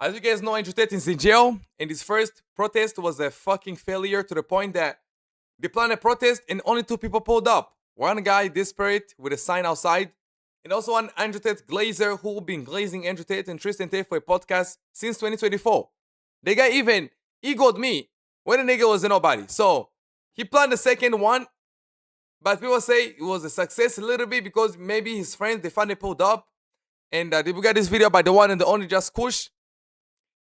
As you guys know, Andrew Tate is in jail, and his first protest was a fucking failure to the point that they planned a protest and only 2 people pulled up. One guy desperate with a sign outside, and also one Andrew Tate glazer who been glazing Andrew Tate and Tristan Tate for a podcast since 2024. The guy even egoed me when the nigga was a nobody. So he planned the second one, but people say it was a success a little bit because maybe his friends, they finally pulled up. And we got this video by the one and the only Just Kush.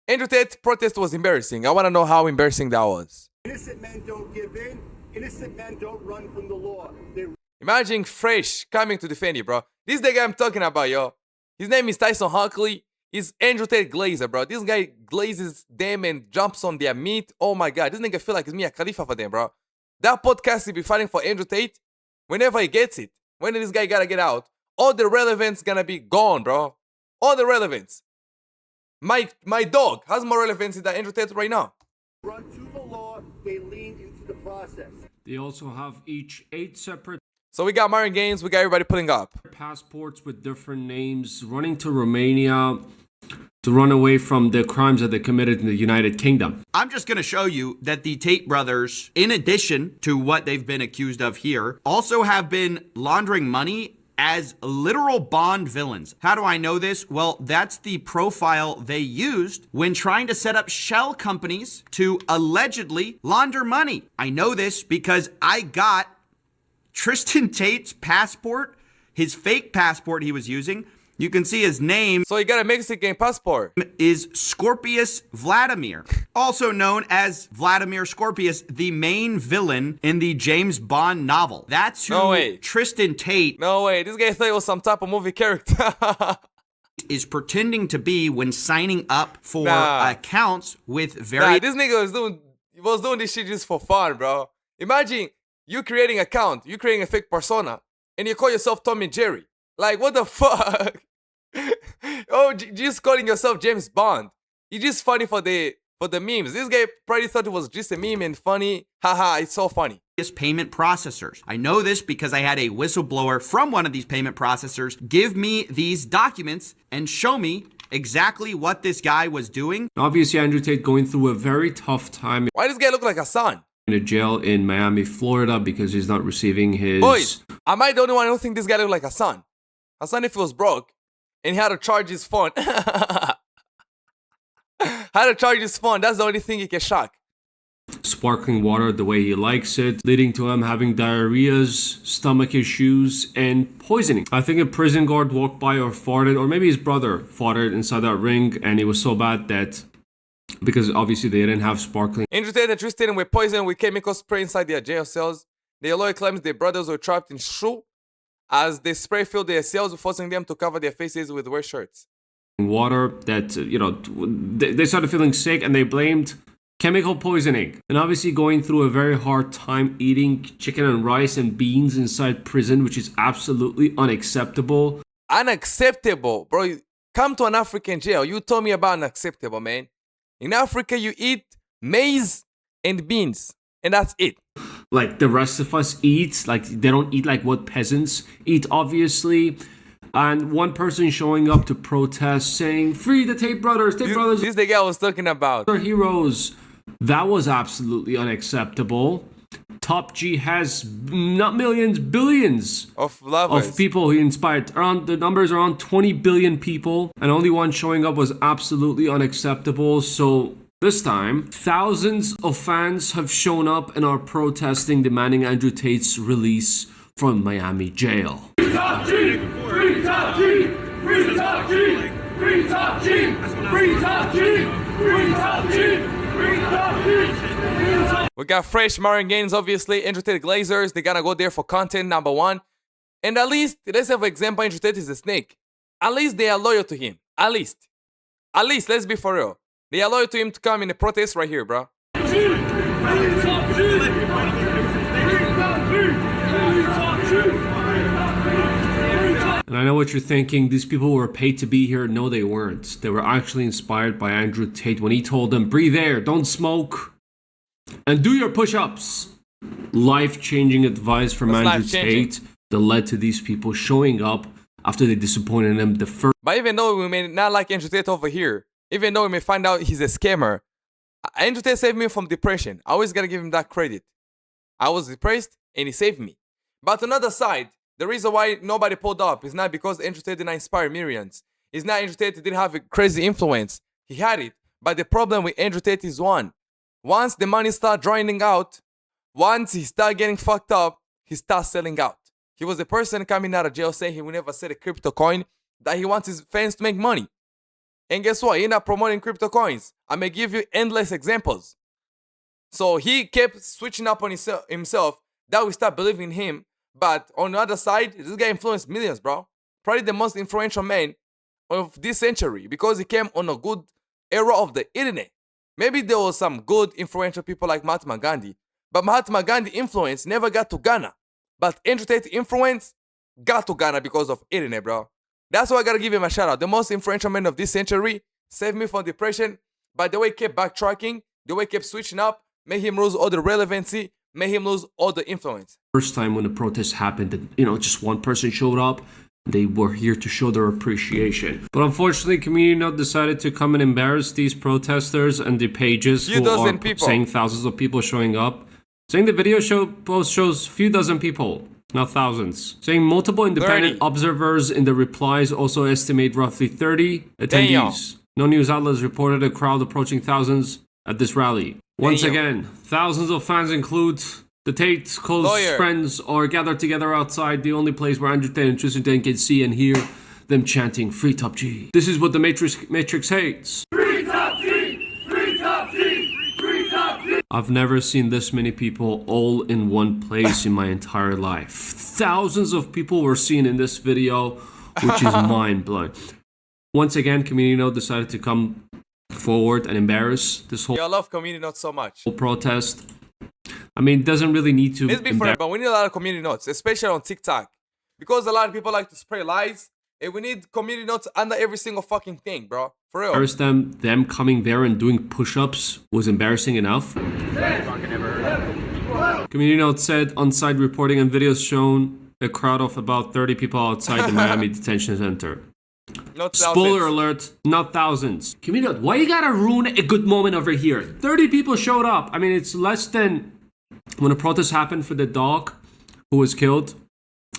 Andrew Tate protest was embarrassing. I want to know how embarrassing that was. Innocent men don't give in. Innocent men don't run from the law. Imagine Fresh coming to defend you, bro. This is the guy I'm talking about, yo. His name is Tyson Hockley. He's Andrew Tate glazer, bro. This guy glazes them and jumps on their meat. Oh my god, this nigga feel like he's Mia Khalifa for them, bro. That podcast he be fighting for Andrew Tate. Whenever he gets it, when this guy gotta get out, all the relevance gonna be gone, bro. All the relevance. My dog has more relevance than Andrew Tate right now. Run to the law. They lean into the process. They also have each 8 separate So we got Martin Gaines, we got everybody putting up. passports with different names, running to Romania to run away from the crimes that they committed in the United Kingdom. I'm just going to show you that the Tate brothers, in addition to what they've been accused of here, also have been laundering money as literal Bond villains. How do I know this? Well, that's the profile they used when trying to set up shell companies to allegedly launder money. I know this because I got Tristan Tate's passport, his fake passport he was using. You can see his name So he got a Mexican passport. is Scorpius Vladimir, also known as Vladimir Scorpius, the main villain in the James Bond novel. That's who No way. Tristan Tate No way, this guy thought it was some type of movie character. is pretending to be when signing up for Nah. accounts with Nah, very this nigga was doing this shit just for fun, bro. Imagine you creating an account, you creating a fake persona, and you call yourself Tom and Jerry. Like, what the fuck? Oh, just calling yourself James Bond. You're just funny for the memes. This guy probably thought it was just a meme and funny. Haha, it's so funny. payment processors. I know this because I had a whistleblower from one of these payment processors give me these documents and show me exactly what this guy was doing. Obviously, Andrew Tate going through a very tough time Why does this guy look like a son? in a jail in Miami, Florida, because he's not receiving his... Boys, am I the only one who think this guy look like a son? A son if he was broke and he had to charge his phone. Had to charge his phone. That's the only thing he can shock. sparkling water the way he likes it, leading to him having diarrheas, stomach issues, and poisoning. I think a prison guard walked by or farted, or maybe his brother farted inside that ring, and it was so bad that, because obviously they didn't have sparkling Andrew Tate and Tristan were poisoned with chemical spray inside their jail cells. Their lawyer claims their brothers were trapped in shoe as the spray filled their cells, forcing them to cover their faces with wet shirts. water that, they started feeling sick and they blamed chemical poisoning. And obviously going through a very hard time eating chicken and rice and beans inside prison, which is absolutely unacceptable. Unacceptable, bro. Come to an African jail. You told me about unacceptable, man. In Africa, you eat maize and beans, and that's it. Like the rest of us eat, like they don't eat like what peasants eat, obviously. And one person showing up to protest saying, "Free the Tate brothers, Tate brothers This is the guy I was talking about. are heroes." That was absolutely unacceptable. Top G has not millions, billions Of lovers. of people he inspired. The numbers are around 20 billion people, and only one showing up was absolutely unacceptable. So this time, thousands of fans have shown up and are protesting, demanding Andrew Tate's release from Miami jail. Top G! Free Top G! Free Top G! Free Top G! Free Top G! Free Top G! Free Top G! We got fresh Martin Gaines, obviously. Andrew Tate Glazers. They gotta go there for content, number one. And at least, let's have an example. Andrew Tate is a snake. At least they are loyal to him. At least. At least, let's be for real. They are loyal to him to come in a protest right here, bro. And I know what you're thinking, these people were paid to be here. No, they weren't. They were actually inspired by Andrew Tate when he told them, breathe air, don't smoke, and do your push-ups. Life-changing advice from What's Andrew life-changing? Tate that led to these people showing up after they disappointed him the first But even though we may not like Andrew Tate over here, Even though we may find out he's a scammer, Andrew Tate saved me from depression. I always gotta give him that credit. I was depressed and he saved me. But on the other side, the reason why nobody pulled up is not because Andrew Tate did not inspire millions. It's not Andrew Tate didn't have a crazy influence. He had it. But the problem with Andrew Tate is one. Once the money starts draining out, once he starts getting fucked up, he starts selling out. He was the person coming out of jail saying he will never sell a crypto coin, that he wants his fans to make money. And guess what? He's not promoting crypto coins. I may give you endless examples. So he kept switching up on himself, that we start believing in him. But on the other side, this guy influenced millions, bro. Probably the most influential man of this century because he came on a good era of the internet. Maybe there was some good influential people like Mahatma Gandhi, but Mahatma Gandhi influence never got to Ghana. But Andrew Tate influence got to Ghana because of internet, bro. That's why I gotta give him a shout out. The most influential man of this century saved me from depression. By the way, he kept backtracking, the way he kept switching up, made him lose all the relevancy, made him lose all the influence. First time when the protest happened, and just one person showed up. They were here to show their appreciation. But unfortunately, Community Note decided to come and embarrass these protesters and the pages who are saying thousands of people showing up. Saying the video post shows few dozen people, not thousands. Saying multiple independent observers in the replies also estimate roughly 30 attendees. No news outlets reported a crowd approaching thousands at this rally. Once again, thousands of fans include the Tate's close friends are gathered together outside the only place where Andrew Tate and Tristan Tate can see and hear them chanting "Free Top G." This is what the Matrix hates. Free Top G! Free Top G! Free Top G! I've never seen this many people all in one place in my entire life. Thousands of people were seen in this video, which is mind-blowing. Once again, Community Note decided to come forward and embarrass this whole I love Community Note so much. Protest. I mean, it doesn't really need to. Let's be fair, but we need a lot of community notes, especially on TikTok. Because a lot of people like to spray lies, and we need community notes under every single fucking thing, bro. For real. Embarrass them coming there and doing push-ups was embarrassing enough. Community Note said on-site reporting and videos shown a crowd of about 30 people outside the Miami detention center. Not Spoiler alert, not thousands. Community Note, why you gotta ruin a good moment over here? 30 people showed up. I mean, it's less than when a protest happened for the dog who was killed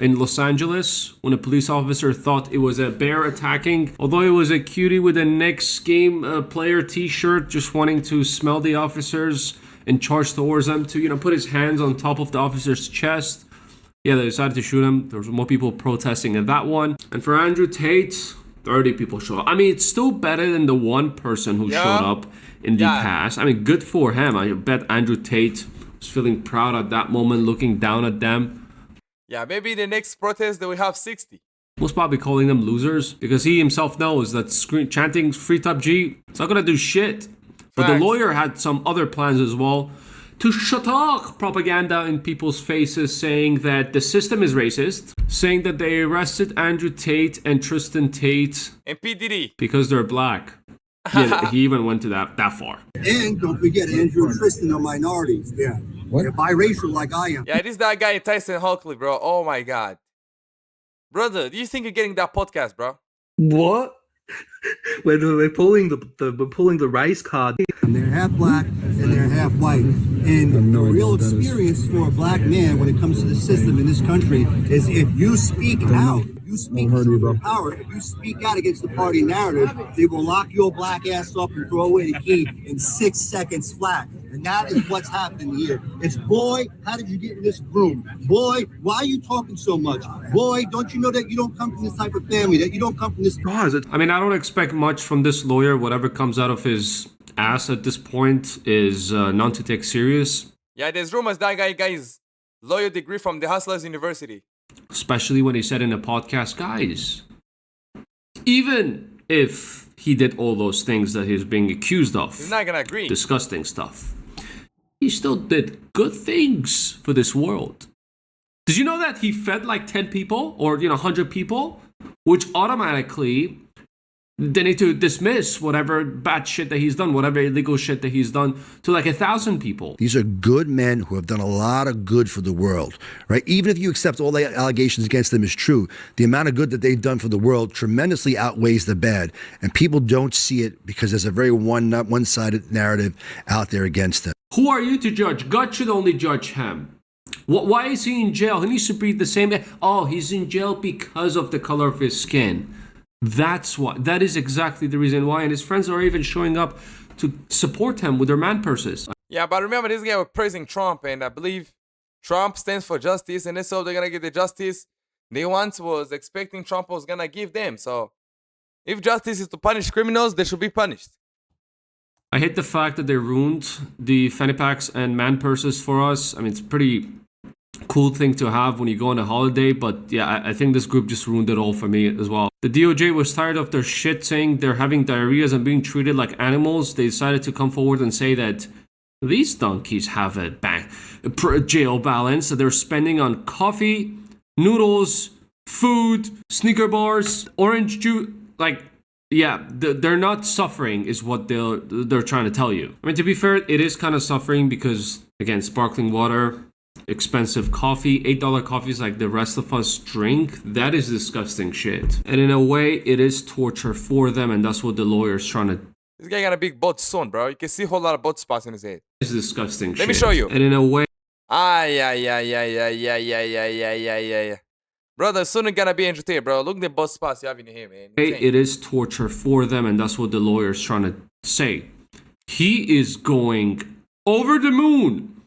in Los Angeles when a police officer thought it was a bear attacking. Although it was a cutie with a next game player t-shirt just wanting to smell the officers and charge towards them to, put his hands on top of the officer's chest. Yeah, they decided to shoot him. There was more people protesting at that one. And for Andrew Tate, 30 people showed up. I mean, it's still better than the one person who showed up in the past. I mean, good for him. I bet Andrew Tate was feeling proud at that moment, looking down at them. Yeah, maybe the next protest they will have 60. Most probably calling them losers because he himself knows that chanting "Free Top G" it's not gonna do shit. But the lawyer had some other plans as well to shut up propaganda in people's faces, saying that the system is racist, saying that they arrested Andrew Tate and Tristan Tate and P. Diddy because they're black. Yeah, he even went to that far. And don't forget, Andrew and Tristan are minorities. Yeah. They're biracial like I am. Yeah, this is that guy Tyson Hockley, bro. Oh my god. Brother, do you think you're getting that podcast, bro? What? We're pulling the race card. And they're half black and they're half white. And the real experience for a black man when it comes to the system in this country is if you speak out, you speak for power, if you speak out against the party narrative, they will lock your black ass up and throw away the key in 6 seconds flat. And that is what's happening here. It's, boy, how did you get in this room? Boy, why are you talking so much? Boy, don't you know that you don't come from this type of family, that you don't come from this... I mean, I don't expect much from this lawyer. Whatever comes out of his ass at this point is not to take serious. Yeah, there's rumors that guy is lawyer degree from the Hustlers University. Especially when he said in a podcast, guys, even if he did all those things that he's being accused of, he's not gonna agree. Disgusting stuff. He still did good things for this world. Did you know that he fed like 10 people or 100 people, which automatically they need to dismiss whatever bad shit that he's done, whatever illegal shit that he's done to like 1,000 people. These are good men who have done a lot of good for the world, right? Even if you accept all the allegations against them is true, the amount of good that they've done for the world tremendously outweighs the bad. And people don't see it because there's a very one-sided narrative out there against them. Who are you to judge? God should only judge him. Why is he in jail? He needs to breathe the same air. Oh, he's in jail because of the color of his skin. That's why. That is exactly the reason why. And his friends are even showing up to support him with their man purses. Yeah, but remember, this guy was praising Trump, and I believe Trump stands for justice, and so they're gonna get the justice they once was expecting Trump was gonna give them. So, if justice is to punish criminals, they should be punished. I hate the fact that they ruined the fanny packs and man purses for us. I mean, it's a pretty cool thing to have when you go on a holiday, but yeah, I think this group just ruined it all for me as well. The DOJ was tired of their shit saying they're having diarrheas and being treated like animals. They decided to come forward and say that these donkeys have a jail balance that they're spending on coffee, noodles, food, sneaker bars, orange juice. Like, yeah, they're not suffering is what they're trying to tell you. I mean, to be fair, it is kind of suffering because, again, sparkling water, expensive coffee, $8 coffees like the rest of us drink. That is disgusting shit. And in a way, it is torture for them, and that's what the lawyer's trying to. This guy got a big butt soon, bro. You can see a whole lot of butt spots in his head. It's disgusting shit. Let me show you. And in a way. Yeah. Brother, soon it's gonna be entertained, bro. Look at the butt spots you have in your hair, man. It is torture for them, and that's what the lawyer's trying to say. He is going over the moon,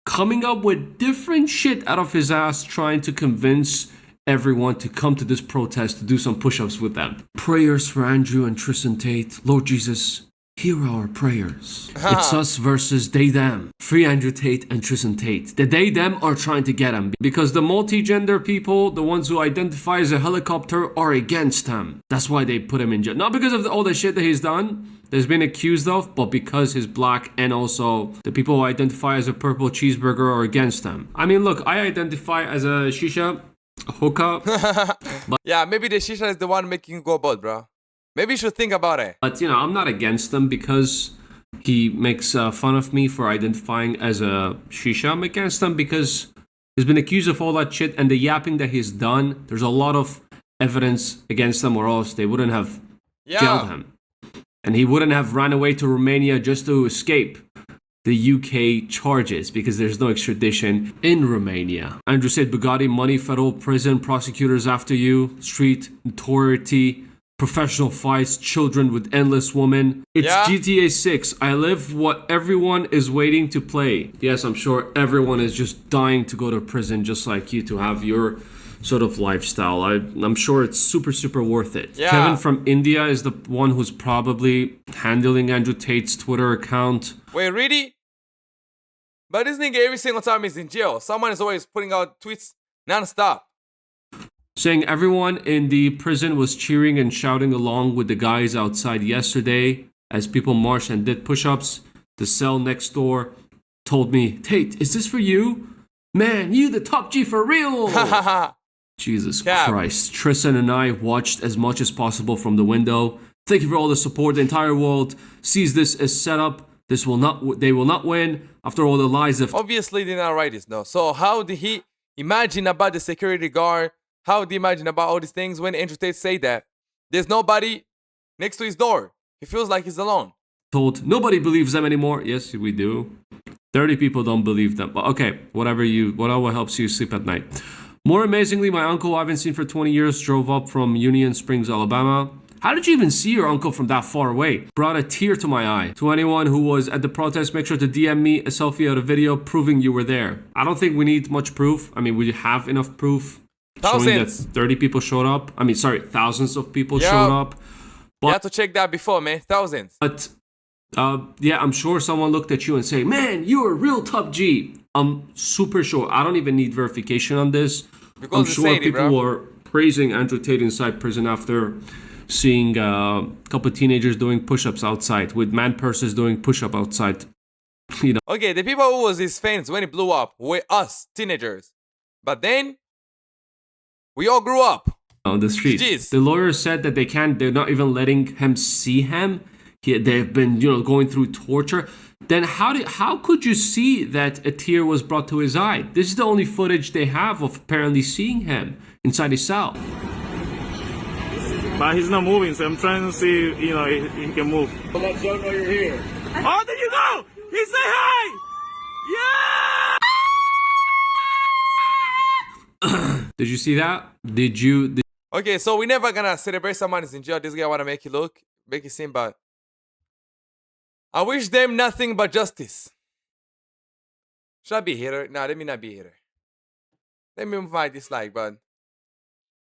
coming up with different shit out of his ass, trying to convince everyone to come to this protest to do some push-ups with them. Prayers for Andrew and Tristan Tate. Lord Jesus, hear our prayers. It's us versus they them. Free Andrew Tate and Tristan Tate. The they them are trying to get him because the multi-gender people, the ones who identify as a helicopter, are against him. That's why they put him in jail. Not because of all the shit that he's done, there's been accused of, but because he's black and also the people who identify as a purple cheeseburger are against him. I mean, look, I identify as a shisha, a hookah. But yeah, maybe the shisha is the one making you go bald, bro. Maybe you should think about it. But, you know, I'm not against him because he makes fun of me for identifying as a shisha. I'm against him because he's been accused of all that shit and the yapping that he's done. There's a lot of evidence against him or else they wouldn't have jailed him. And he wouldn't have ran away to Romania just to escape the UK charges because there's no extradition in Romania. Andrew said, Bugatti, money, federal prison, prosecutors after you, street notoriety, professional fights, children with endless women. It's GTA 6. I live what everyone is waiting to play. Yes, I'm sure everyone is just dying to go to prison just like you to have your sort of lifestyle. I'm sure it's super, super worth it. Yeah. Kevin from India is the one who's probably handling Andrew Tate's Twitter account. Wait, really? But this nigga every single time he's in jail, someone is always putting out tweets non-stop. Saying everyone in the prison was cheering and shouting along with the guys outside yesterday as people marched and did push-ups. The cell next door told me, Tate, is this for you? Man, you the top G for real! Jesus Christ. Tristan and I watched as much as possible from the window. Thank you for all the support. The entire world sees this as setup. They will not win after all the lies of... Obviously, they did not write this, though. So how did he imagine about the security guard? How did he imagine about all these things when Andrew Tate say that? There's nobody next to his door. He feels like he's alone. Told nobody believes them anymore. Yes, we do. 30 people don't believe them. But okay, whatever helps you sleep at night. More amazingly, my uncle, who I haven't seen for 20 years, drove up from Union Springs, Alabama. How did you even see your uncle from that far away? Brought a tear to my eye. To anyone who was at the protest, make sure to DM me a selfie or a video proving you were there. I don't think we need much proof. I mean, we have enough proof showing that 30 people showed up. I mean, sorry, thousands of people showed up. But, you have to check that before, man. Thousands. But, yeah, I'm sure someone looked at you and say, man, you're a real top G. I'm super sure. I don't even need verification on this. Because I'm sure Sadie, people bro. were praising Andrew Tate inside prison after seeing a couple of teenagers doing push-ups outside with man purses doing push-up outside. You know. Okay, the people who was his fans when he blew up were us, teenagers. But then, we all grew up. on the street. GGs. The lawyer said that they're not even letting him see him. They've been, going through torture. Then how could you see that a tear was brought to his eye? This is the only footage they have of apparently seeing him inside his cell. But he's not moving, so I'm trying to see, if he can move. Let Joe know you're here. Oh, there you go! He say hi! Yeah! Did you see that? Did you? Okay, so we're never gonna celebrate someone is in jail. This guy wanna make it seem bad. I wish them nothing but justice. Should I be here? Nah, let me not be here. Let me move my dislike, but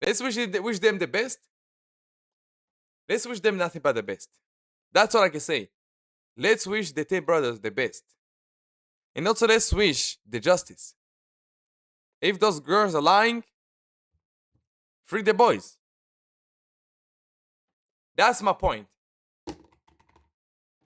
let's wish them the best. Let's wish them nothing but the best. That's all I can say. Let's wish the Tate brothers the best. And also let's wish the justice. If those girls are lying, free the boys. That's my point.